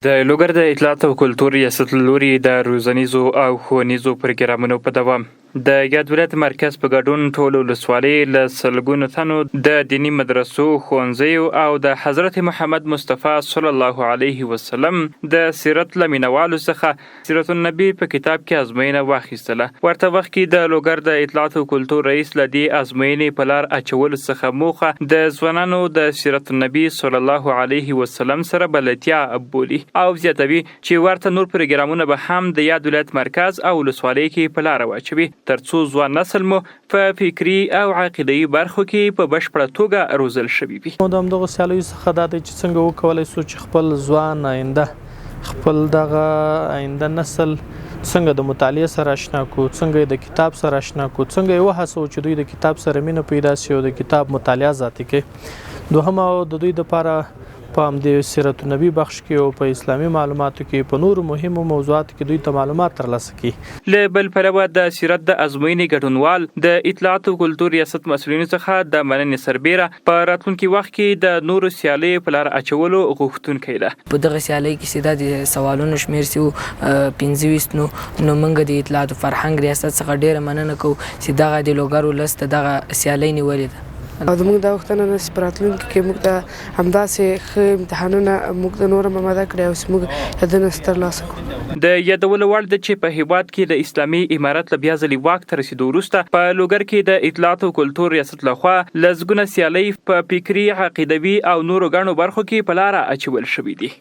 د لوګر د اطلاعات او کلتور ریاست له لوري د روزنیزو او ښوونیزو پروګرامونو په دوام د یاد ولایت مرکز په ګډون ټولو ولسوالۍ له سلګونو تنو د دیني مدرسو، ښوونځیو او د حضرت محمد مصطفی صلی الله علیه وسلم د سیرت له مینوالو څخه سیرت النبی په کتاب کې ازموینه واخیستله. ورته وخت کې د لوګر د اطلاعات او کلتور رئیس له دې ازموینې په لار اچولو څخه موخه د ځوانانو د سیرت النبی صلی الله علیه وسلم سره بلدتیا بولي او زیاتوي چې ورته نور پروګرامونه به هم د یاد ولایت مرکز او ولسوالۍ کې په لار واچوي ترڅو ځوان نسل مو په فکري او عقیدوي برخو کې په بشپړه توګه روزل شوي وي. د همدغه سیالیو څخه دا دی چې څنګه وکولی شو چې خپل ځوان خپل دغه آینده نسل څنګه د مطالعې سره آشنا کو، څنګه د کتاب سره آشنا کو، څنګه یې وهڅوو چې دوی د کتاب سره مینه پیدا شي او د کتاب مطالعه ذاتي کړي. دوهم د دوی دپاره په همدې سیرت النبی بخش کې او په اسلامي معلوماتو کې په نورو مهمو موضوعاتو کې دوی ته معلومات ترلاسه کړي. له بل پلوه د سیرت د ازموینې ګډونوال د اطلاعات او کلتور ریاست مسؤلینو څخه د مننې سربیره په راتلونکي وخت کې د نورو سیالیو په لار اچولو غوښتونکی ده. په دغه سیالۍ کې چې د سوالونو شمېر چې 25 نو موږ د اطلاعات او فرهنګ ریاست څخه ډېره مننه کوو چې دغه د لوګر ولس ته دغه سیالۍ نیولې ده. او زموږ دا وختونه چې په راتلونکي کې موږ ته همداسې ښه امتحانونه موږ ته نور هم اماده کړي او چې موږ یادونه ترلاسه کړو. د یادولو وړ ده چې په هیواد کې د اسلامي امارت له بیا ځلې واک ته رسېدو وروسته په لوګر کې د اطلاعات او کلتور ریاست لخوا لسګونه سیالۍ په فکري، عقیدوي او نورو ګڼو برخو کې په لاره اچول شوي دي.